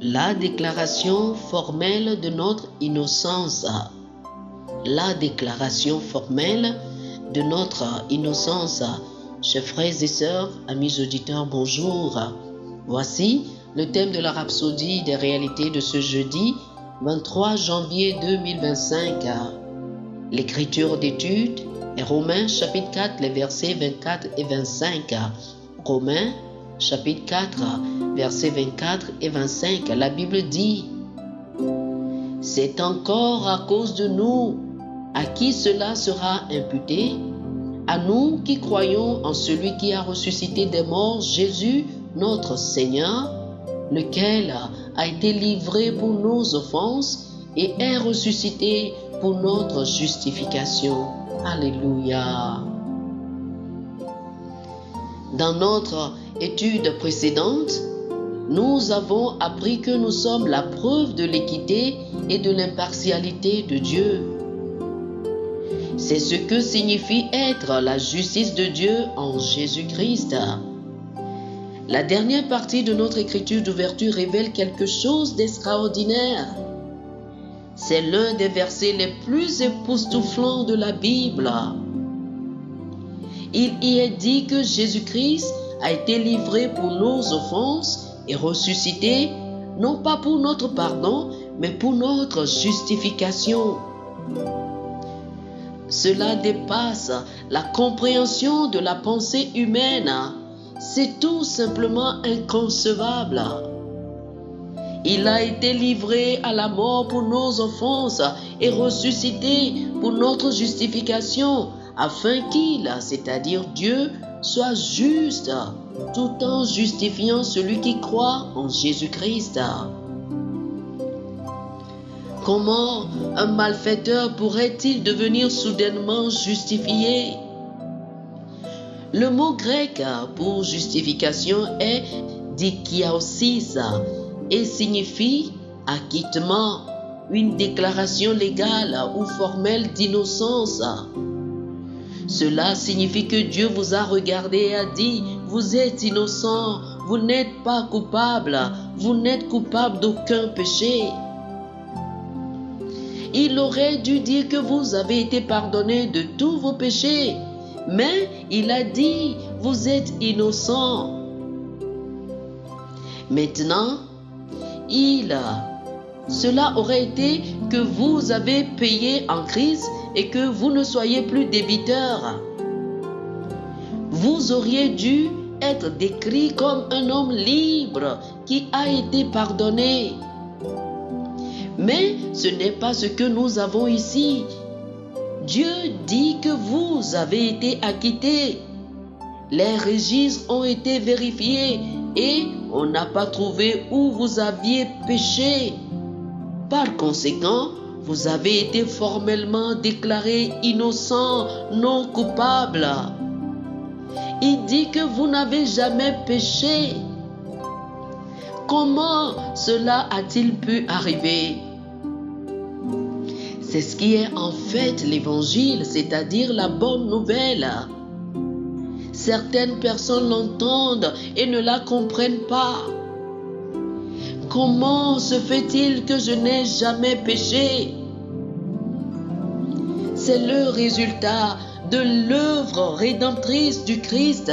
La déclaration formelle de notre innocence. La déclaration formelle de notre innocence. Chers frères et sœurs, amis auditeurs, bonjour. Voici le thème de la rhapsodie des réalités de ce jeudi 23 janvier 2025. L'écriture d'étude est Romains chapitre 4, les versets 24 et 25. Romains chapitre 4, versets 24 et 25. La Bible dit: c'est encore à cause de nous à qui cela sera imputé, à nous qui croyons en celui qui a ressuscité des morts, Jésus notre Seigneur, lequel a été livré pour nos offenses et est ressuscité pour notre justification. Alléluia. Dans notre étude précédente, nous avons appris que nous sommes la preuve de l'équité et de l'impartialité de Dieu. C'est ce que signifie être la justice de Dieu en Jésus-Christ. La dernière partie de notre écriture d'ouverture révèle quelque chose d'extraordinaire. C'est l'un des versets les plus époustouflants de la Bible. Il y est dit que Jésus-Christ a été livré pour nos offenses et ressuscité, non pas pour notre pardon, mais pour notre justification. Cela dépasse la compréhension de la pensée humaine. C'est tout simplement inconcevable. Il a été livré à la mort pour nos offenses et ressuscité pour notre justification, afin qu'il, c'est-à-dire Dieu, soit juste, tout en justifiant celui qui croit en Jésus-Christ. Comment un malfaiteur pourrait-il devenir soudainement justifié? Le mot grec pour justification est dikiaosis et signifie acquittement, une déclaration légale ou formelle d'innocence. Cela signifie que Dieu vous a regardé et a dit: vous êtes innocent, vous n'êtes pas coupable, vous n'êtes coupable d'aucun péché. Il aurait dû dire que vous avez été pardonné de tous vos péchés, mais il a dit: vous êtes innocent. Maintenant, cela aurait été que vous avez payé en Christ et que vous ne soyez plus débiteur. Vous auriez dû être décrit comme un homme libre qui a été pardonné. Mais ce n'est pas ce que nous avons ici. Dieu dit que vous avez été acquittés. Les registres ont été vérifiés et on n'a pas trouvé où vous aviez péché. Par conséquent, vous avez été formellement déclaré innocent, non coupable. Il dit que vous n'avez jamais péché. Comment cela a-t-il pu arriver? C'est ce qui est en fait l'évangile, c'est-à-dire la bonne nouvelle. Certaines personnes l'entendent et ne la comprennent pas. Comment se fait-il que je n'ai jamais péché? C'est le résultat de l'œuvre rédemptrice du Christ.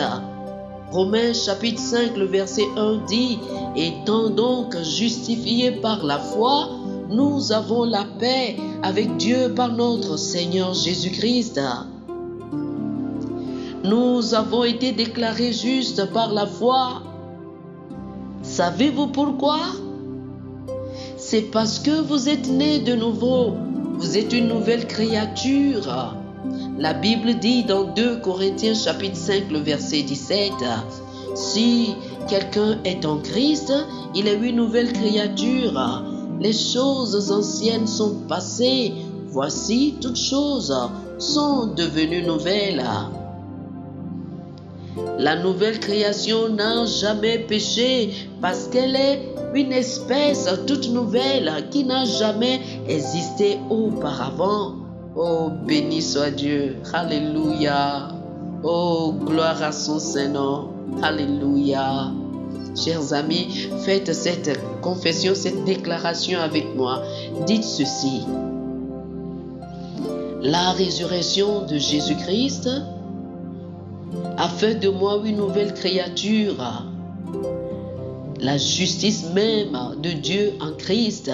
Romains chapitre 5, le verset 1 dit: étant donc justifiés par la foi, nous avons la paix avec Dieu par notre Seigneur Jésus-Christ. Nous avons été déclarés justes par la foi. Savez-vous pourquoi? C'est parce que vous êtes nés de nouveau. Vous êtes une nouvelle créature. La Bible dit dans 2 Corinthiens chapitre 5, le verset 17, si quelqu'un est en Christ, il est une nouvelle créature. Les choses anciennes sont passées. Voici, toutes choses sont devenues nouvelles. La nouvelle création n'a jamais péché parce qu'elle est une espèce toute nouvelle qui n'a jamais existé auparavant. Oh, béni soit Dieu. Alléluia. Oh, gloire à son Saint-Nom. Alléluia. Chers amis, faites cette confession, cette déclaration avec moi. Dites ceci. La résurrection de Jésus-Christ a fait de moi une nouvelle créature. La justice même de Dieu en Christ,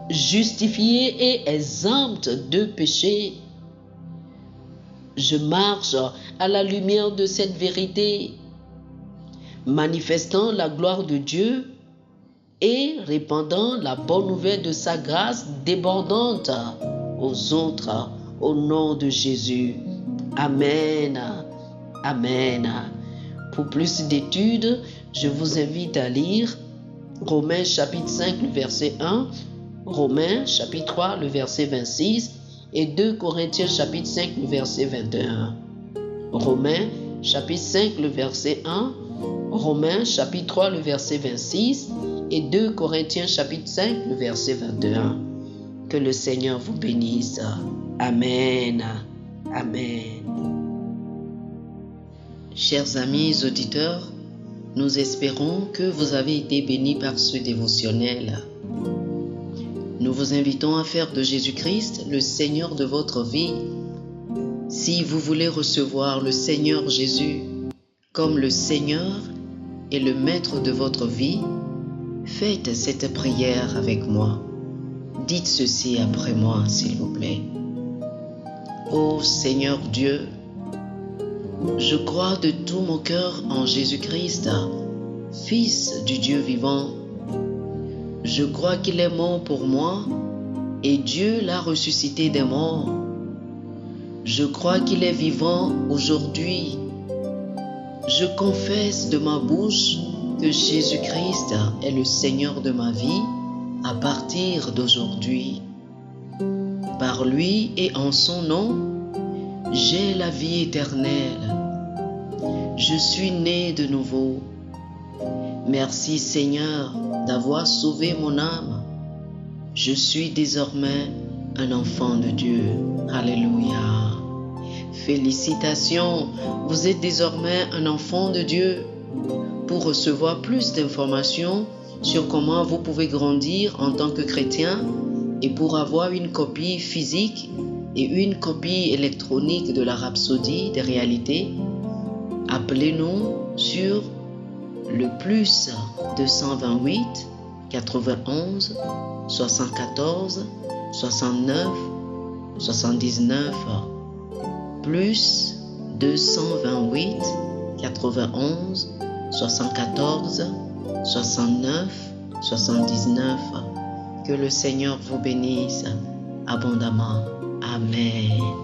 justifié et exempt de péché. Je marche à la lumière de cette vérité, manifestant la gloire de Dieu et répandant la bonne nouvelle de sa grâce débordante aux autres, au nom de Jésus. Amen. Amen. Pour plus d'études, je vous invite à lire Romains chapitre 5, le verset 1, Romains chapitre 3, le verset 26 et 2 Corinthiens chapitre 5, le verset 21. Romains chapitre 5, le verset 1, Romains chapitre 3, le verset 26 et 2 Corinthiens chapitre 5, le verset 21. Que le Seigneur vous bénisse. Amen. Amen. Chers amis auditeurs, nous espérons que vous avez été bénis par ce dévotionnel. Nous vous invitons à faire de Jésus-Christ le Seigneur de votre vie. Si vous voulez recevoir le Seigneur Jésus comme le Seigneur et le Maître de votre vie, faites cette prière avec moi. Dites ceci après moi, s'il vous plaît. Ô Seigneur Dieu, je crois de tout mon cœur en Jésus-Christ, Fils du Dieu vivant. Je crois qu'il est mort pour moi et Dieu l'a ressuscité des morts. Je crois qu'il est vivant aujourd'hui. Je confesse de ma bouche que Jésus-Christ est le Seigneur de ma vie à partir d'aujourd'hui. Par lui et en son nom, j'ai la vie éternelle. Je suis né de nouveau. Merci Seigneur d'avoir sauvé mon âme. Je suis désormais un enfant de Dieu. Alléluia. Félicitations, vous êtes désormais un enfant de Dieu. Pour recevoir plus d'informations sur comment vous pouvez grandir en tant que chrétien et pour avoir une copie physique et une copie électronique de la Rhapsodie des réalités, appelez-nous sur le plus 228 91 74 69 79 plus 228 91 74 69 79. Que le Seigneur vous bénisse abondamment. Amen.